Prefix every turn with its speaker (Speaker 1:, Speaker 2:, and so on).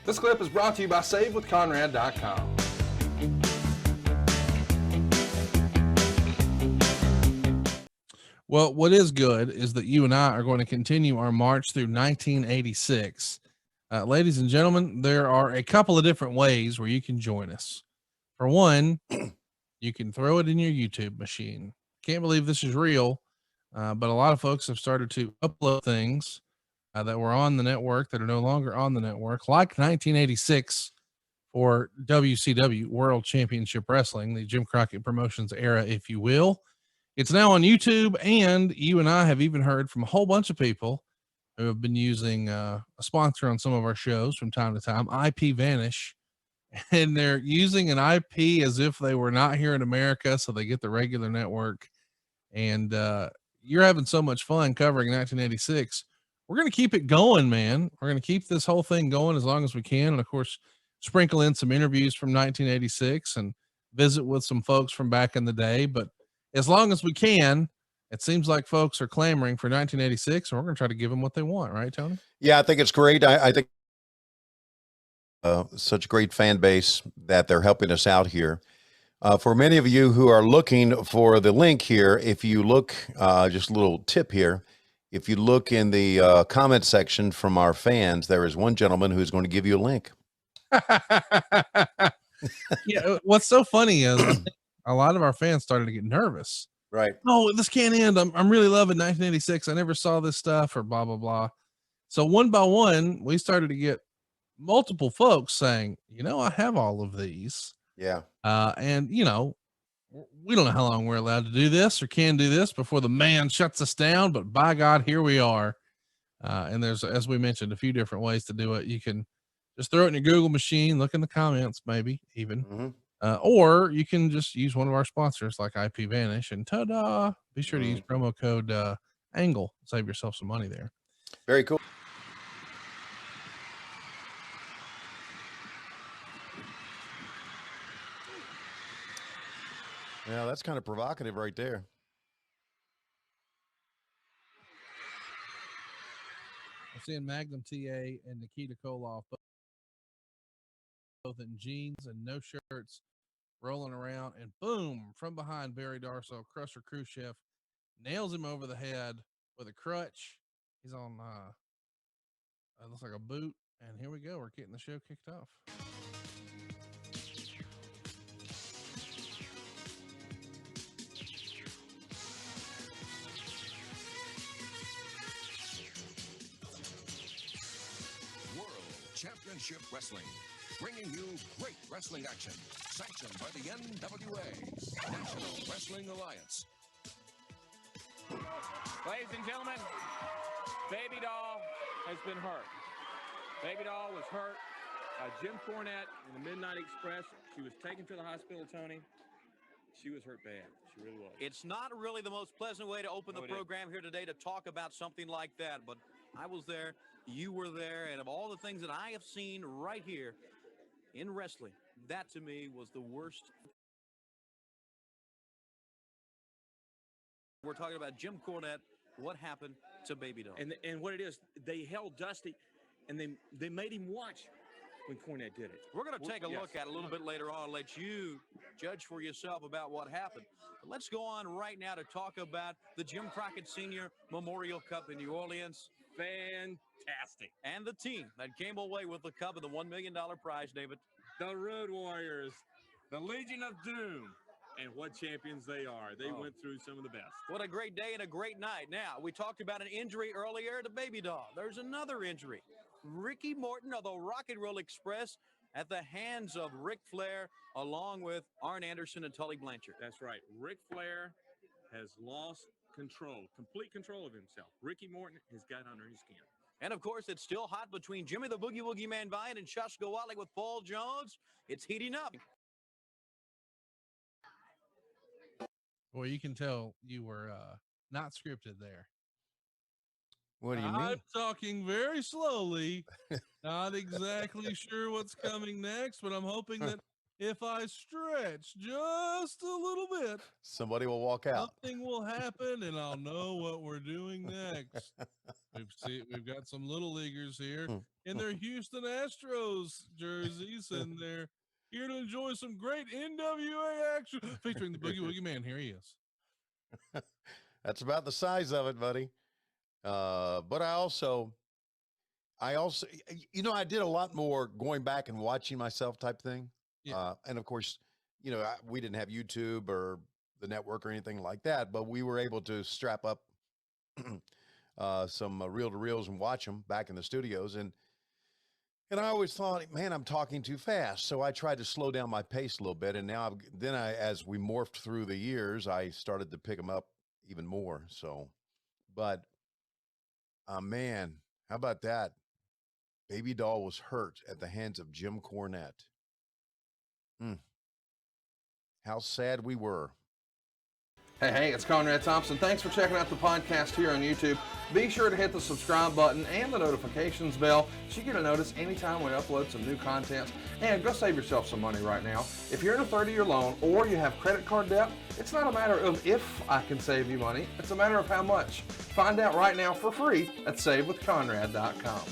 Speaker 1: This clip is brought to you by SaveWithConrad.com.
Speaker 2: Well, what is good is that you and I are going to continue our march through 1986. Ladies and gentlemen, there are a couple of different ways where you can join us. For one, you can throw it in your YouTube machine. Can't believe this is real, but a lot of folks have started to upload things that were on the network that are no longer on the network, like 1986 for WCW, World Championship Wrestling, the Jim Crockett Promotions era, if you will. It's now on YouTube, and you and I have even heard from a whole bunch of people who have been using a sponsor on some of our shows from time to time, IP Vanish, and they're using an IP as if they were not here in America, so they get the regular network. And you're having so much fun covering 1986. We're going to keep it going, man. We're going to keep this whole thing going as long as we can. And of course, sprinkle in some interviews from 1986 and visit with some folks from back in the day. But as long as we can, it seems like folks are clamoring for 1986, and we're going to try to give them what they want. Right, Tony?
Speaker 3: Yeah, I think it's great. I think such a great fan base that they're helping us out here. For many of you who are looking for the link here, if you look, just a little tip here, if you look in the comment section from our fans, there is one gentleman who's going to give you a link.
Speaker 2: Yeah, what's so funny is I think a lot of our fans started to get nervous.
Speaker 3: Right.
Speaker 2: Oh, this can't end. I'm really loving 1986. I never saw this stuff, or blah, blah, blah. So one by one, we started to get multiple folks saying, I have all of these.
Speaker 3: Yeah.
Speaker 2: And we don't know how long we're allowed to do this or can do this before the man shuts us down, but by God, here we are. And there's, as we mentioned, a few different ways to do it. You can just throw it in your Google machine, look in the comments, maybe even, or you can just use one of our sponsors like IP Vanish, and ta-da, be sure to use promo code Angle, save yourself some money there.
Speaker 3: Very cool. Yeah, that's kind of provocative right there.
Speaker 2: I'm seeing Magnum TA and Nikita Koloff both in jeans and no shirts, rolling around, and boom, from behind Barry Darsow, Crusher Khrushchev nails him over the head with a crutch. He's on it looks like a boot, and here we go. We're getting the show kicked off.
Speaker 4: Championship Wrestling, bringing you great wrestling action, sanctioned by the NWA, National Wrestling Alliance.
Speaker 5: Ladies and gentlemen, Baby Doll has been hurt. Baby Doll was hurt by Jim Cornette in the Midnight Express. She was taken to the hospital, Tony. She was hurt bad. She really was.
Speaker 6: It's not really the most pleasant way to open the program here today to talk about something like that, but I was there. You were there, and of all the things that I have seen right here in wrestling, that to me was the worst. We're talking about Jim Cornette. What happened to Baby Doll?
Speaker 5: And what it is, they held Dusty, and they made him watch when Cornette did it.
Speaker 6: We're going to take a look at it a little bit later on, let you judge for yourself about what happened. But let's go on right now to talk about the Jim Crockett Sr. Memorial Cup in New Orleans.
Speaker 5: Fantastic.
Speaker 6: And the team that came away with the cup and the $1 million prize, David.
Speaker 5: The Road Warriors, the Legion of Doom, and what champions they are. They went through some of the best.
Speaker 6: What a great day and a great night. Now, we talked about an injury earlier to Baby Doll. There's another injury. Ricky Morton of the Rock and Roll Express at the hands of Ric Flair, along with Arn Anderson and Tully Blanchard.
Speaker 5: That's right. Ric Flair has lost complete control of himself. Ricky Morton has got under his skin.
Speaker 6: And, of course, it's still hot between Jimmy the Boogie Woogie Man Vine and Shushka Wally with Paul Jones. It's heating up.
Speaker 2: Well, you can tell you were not scripted there.
Speaker 3: What do you mean?
Speaker 2: I'm talking very slowly, not exactly sure what's coming next, but I'm hoping that if I stretch just a little bit,
Speaker 3: somebody will walk out.
Speaker 2: Something will happen, and I'll know what we're doing next. We've got some little leaguers here. in their Houston Astros jerseys, and they're here to enjoy some great NWA action featuring the Boogie Woogie Man. Here he is.
Speaker 3: That's about the size of it, buddy. But I also, you know, I did a lot more going back and watching myself type thing.
Speaker 2: Yeah.
Speaker 3: And of course, you know, we didn't have YouTube or the network or anything like that, but we were able to strap up some reel-to-reels and watch them back in the studios. And I always thought, man, I'm talking too fast. So I tried to slow down my pace a little bit. And now as we morphed through the years, I started to pick them up even more. So, but, man, how about that? Baby Doll was hurt at the hands of Jim Cornette. How sad we were.
Speaker 1: Hey, it's Conrad Thompson. Thanks for checking out the podcast here on YouTube. Be sure to hit the subscribe button and the notifications bell so you get a notice anytime we upload some new content. And go save yourself some money right now. If you're in a 30-year loan or you have credit card debt, it's not a matter of if I can save you money. It's a matter of how much. Find out right now for free at SaveWithConrad.com.